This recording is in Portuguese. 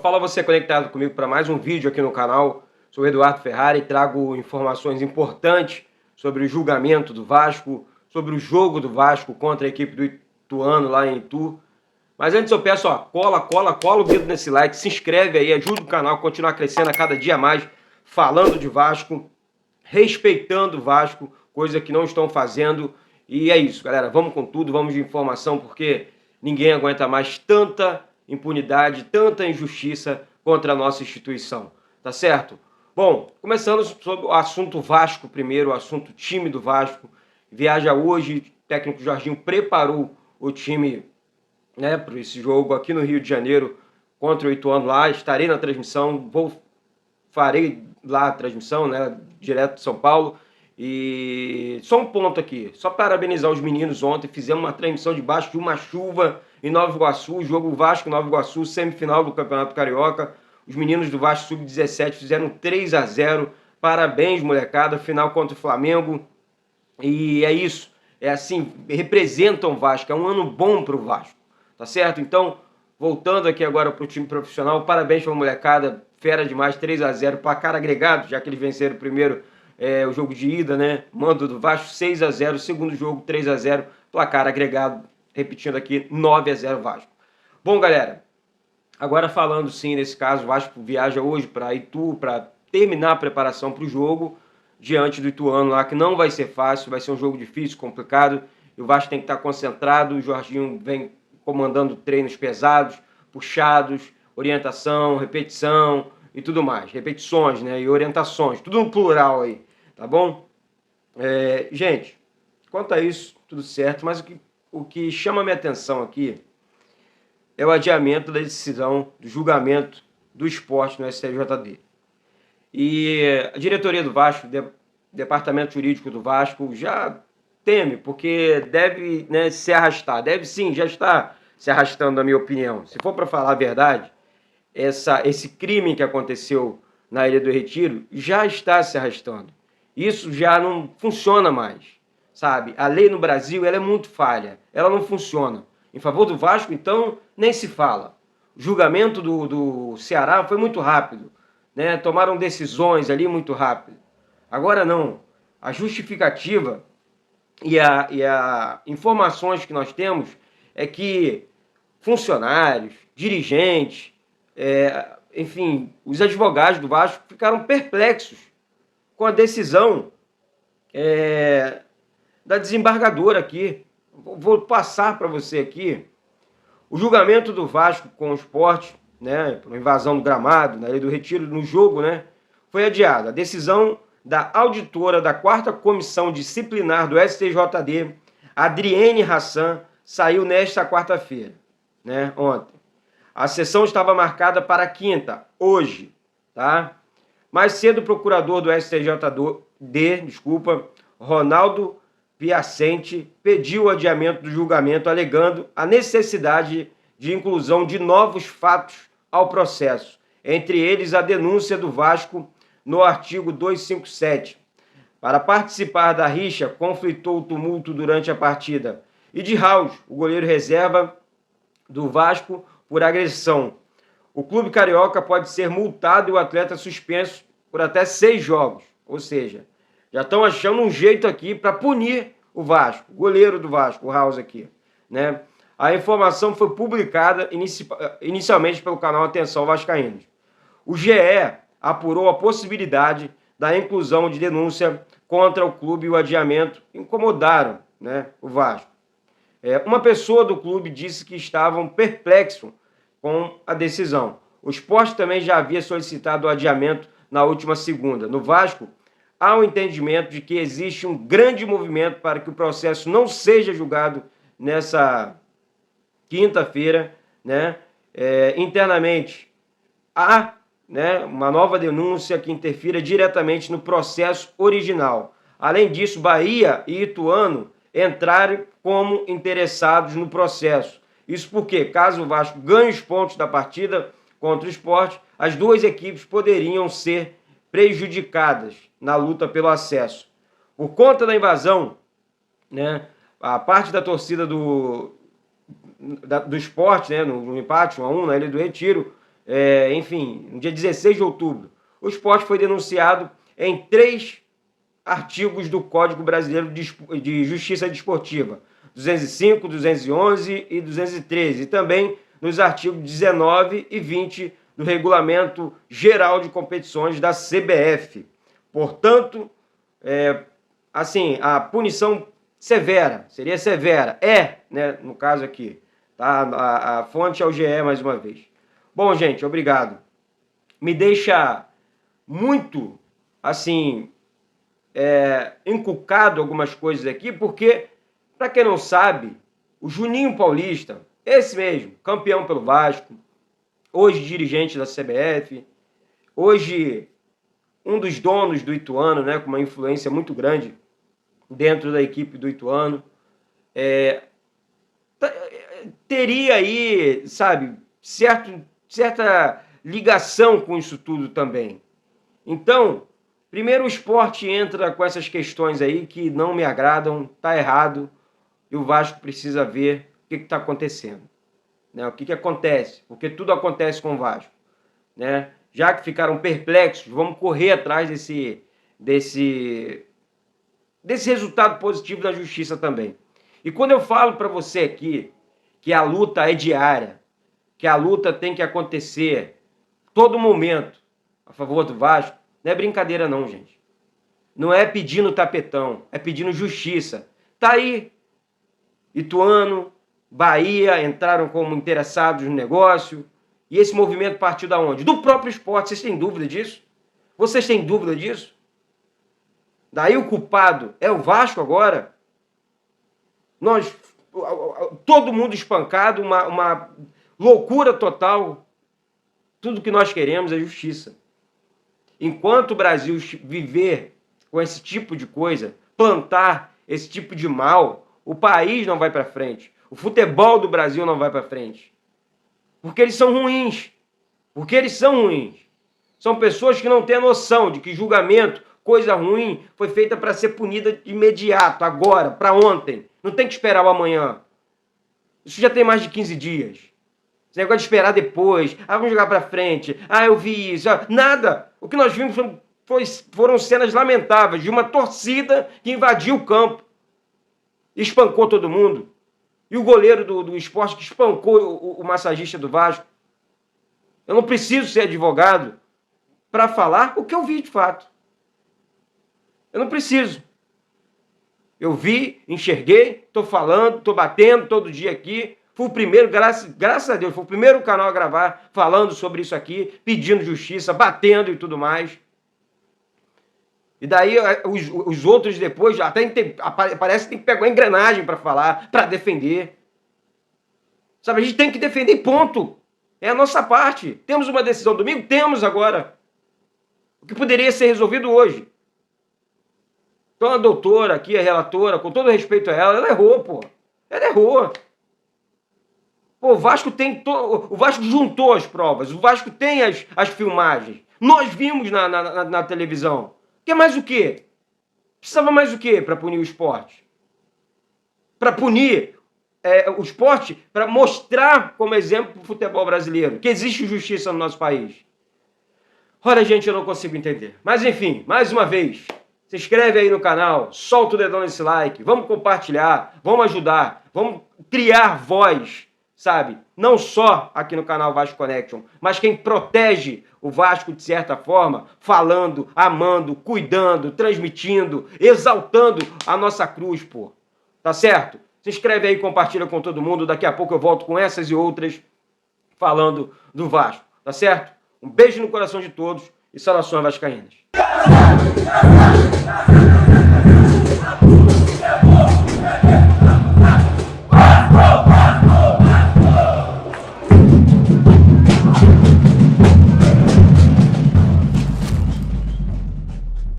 Fala você conectado comigo para mais um vídeo aqui no canal. Sou o Eduardo Ferrari e trago informações importantes sobre o julgamento do Vasco, sobre o jogo do Vasco contra a equipe do Ituano lá em Itu. Mas antes eu peço, ó, cola o dedo nesse like, se inscreve aí, ajuda o canal a continuar crescendo a cada dia mais, falando de Vasco, respeitando o Vasco, coisa que não estão fazendo. E é isso, galera, vamos com tudo, vamos de informação, porque ninguém aguenta mais tanta impunidade, tanta injustiça contra a nossa instituição, tá certo? Bom, começando sobre o assunto Vasco primeiro, o assunto time do Vasco. Viaja hoje, o técnico Jorginho preparou o time, né, para esse jogo aqui no Rio de Janeiro contra o Ituano lá. Estarei na transmissão, farei lá a transmissão, né, direto de São Paulo. E só um ponto aqui, só parabenizar os meninos. Ontem fizemos uma transmissão debaixo de uma chuva em Nova Iguaçu, jogo Vasco-Nova Iguaçu, semifinal do Campeonato Carioca. Os meninos do Vasco Sub-17 fizeram 3-0, parabéns molecada, final contra o Flamengo. E é isso, é assim, representam o Vasco, é um ano bom para o Vasco, tá certo? Então, voltando aqui agora para o time profissional, parabéns para a molecada, fera demais, 3-0, placar agregado, já que eles venceram primeiro o jogo de ida, né? Mando do Vasco 6-0, segundo jogo 3-0, placar agregado, repetindo aqui, 9-0 Vasco. Bom, galera, agora falando sim, nesse caso, o Vasco viaja hoje para Itu para terminar a preparação para o jogo diante do Ituano lá, que não vai ser fácil, vai ser um jogo difícil, complicado, e o Vasco tem que estar concentrado. O Jorginho vem comandando treinos pesados, puxados, orientação, repetição e tudo mais, repetições, né, e orientações, tudo no plural aí, tá bom? Gente, quanto a isso, tudo certo, mas o que chama a minha atenção aqui é o adiamento da decisão do julgamento do esporte no STJD. E a diretoria do Vasco, departamento jurídico do Vasco, já teme, porque deve, né, se arrastar. Deve sim, já está se arrastando, na minha opinião. Se for para falar a verdade, esse crime que aconteceu na Ilha do Retiro já está se arrastando. Isso já não funciona mais, sabe? A lei no Brasil, ela é muito falha, ela não funciona. Em favor do Vasco, então, nem se fala. O julgamento do Ceará foi muito rápido, né? Tomaram decisões ali muito rápido. Agora não. A justificativa e a informações que nós temos é que funcionários, dirigentes, enfim, os advogados do Vasco ficaram perplexos com a decisão da desembargadora aqui. Vou passar para você aqui o julgamento do Vasco com o Sport, né, por invasão do gramado, na Ilha do Retiro, no jogo, né, foi adiado. A decisão da auditora da 4ª Comissão Disciplinar do STJD, Adriene Hassan, saiu nesta quarta-feira, né, ontem. A sessão estava marcada para quinta, hoje, tá? Mais cedo, o procurador do STJD, Ronaldo Piacente, pediu o adiamento do julgamento, alegando a necessidade de inclusão de novos fatos ao processo, entre eles a denúncia do Vasco no artigo 257. Para participar da rixa, conflitou o tumulto durante a partida, e de Raul, o goleiro reserva do Vasco, por agressão. O clube carioca pode ser multado e o atleta suspenso por até 6 jogos, ou seja, já estão achando um jeito aqui para punir o Vasco, o goleiro do Vasco, o House aqui, né? A informação foi publicada inicialmente pelo canal Atenção Vascaínos. O GE apurou a possibilidade da inclusão de denúncia contra o clube e o adiamento incomodaram, né, o Vasco. Uma pessoa do clube disse que estavam perplexos com a decisão. O Sport também já havia solicitado o adiamento na última segunda. No Vasco, há um entendimento de que existe um grande movimento para que o processo não seja julgado nessa quinta-feira, né? Internamente, há, né, uma nova denúncia que interfira diretamente no processo original. Além disso, Bahia e Ituano entraram como interessados no processo. Isso porque, caso o Vasco ganhe os pontos da partida, contra o Sport, as duas equipes poderiam ser prejudicadas na luta pelo acesso. Por conta da invasão, né, a parte da torcida do Sport, né, no empate 1-1 na Ilha do Retiro, enfim, no dia 16 de outubro, o Sport foi denunciado em 3 artigos do Código Brasileiro de Justiça Desportiva, 205, 211 e 213, e também nos artigos 19 e 20 do Regulamento Geral de Competições da CBF. Portanto, assim, a punição severa, seria severa, né, no caso aqui, tá? A fonte é o GE mais uma vez. Bom, gente, obrigado. Me deixa muito, assim, encucado algumas coisas aqui, porque, para quem não sabe, o Juninho Paulista, esse mesmo, campeão pelo Vasco, hoje dirigente da CBF, hoje um dos donos do Ituano, né, com uma influência muito grande dentro da equipe do Ituano, teria aí, sabe, certa ligação com isso tudo também. Então, primeiro o Sport entra com essas questões aí que não me agradam, tá errado, e o Vasco precisa ver o que está acontecendo, né? O que acontece, porque tudo acontece com o Vasco, né? Já que ficaram perplexos, vamos correr atrás desse resultado positivo da justiça também. E quando eu falo para você aqui que a luta é diária, que a luta tem que acontecer todo momento a favor do Vasco, não é brincadeira não, gente. Não é pedindo tapetão, é pedindo justiça. Tá aí, Ituano, Bahia entraram como interessados no negócio, e esse movimento partiu da onde? Do próprio Sport. Vocês têm dúvida disso? Vocês têm dúvida disso? Daí o culpado é o Vasco agora? Todo mundo espancado, uma loucura total. Tudo que nós queremos é justiça. Enquanto o Brasil viver com esse tipo de coisa, plantar esse tipo de mal, o país não vai para frente. O futebol do Brasil não vai para frente. Porque eles são ruins. Porque eles são ruins. São pessoas que não têm a noção de que julgamento, coisa ruim, foi feita para ser punida de imediato, agora, para ontem. Não tem que esperar o amanhã. Isso já tem mais de 15 dias. Esse negócio de esperar depois. Vamos jogar para frente. Eu vi isso. Nada. O que nós vimos foram cenas lamentáveis de uma torcida que invadiu o campo. Espancou todo mundo. E o goleiro do Sport que espancou o massagista do Vasco. Eu não preciso ser advogado para falar o que eu vi de fato. Eu não preciso. Eu vi, enxerguei, estou falando, estou batendo todo dia aqui. Fui o primeiro, graças a Deus, fui o primeiro canal a gravar falando sobre isso aqui, pedindo justiça, batendo e tudo mais. E daí os outros depois até parece que tem que pegar a engrenagem para falar, para defender. Sabe, a gente tem que defender, ponto. É a nossa parte. Temos uma decisão domingo? Temos agora. O que poderia ser resolvido hoje. Então a doutora aqui, a relatora, com todo respeito a ela errou, pô. Ela errou. Pô, o Vasco juntou as provas, o Vasco tem as filmagens. Nós vimos na televisão. Quer mais o quê? Precisava mais o quê para punir o Sport? Para punir o Sport, para mostrar como exemplo para o futebol brasileiro, que existe justiça no nosso país. Olha, gente, eu não consigo entender. Mas enfim, mais uma vez, se inscreve aí no canal, solta o dedão nesse like, vamos compartilhar, vamos ajudar, vamos criar voz, sabe? Não só aqui no canal Vasco Connection, mas quem protege o Vasco de certa forma, falando, amando, cuidando, transmitindo, exaltando a nossa cruz, pô. Tá certo? Se inscreve aí, compartilha com todo mundo. Daqui a pouco eu volto com essas e outras falando do Vasco. Tá certo? Um beijo no coração de todos e saudações vascaínas.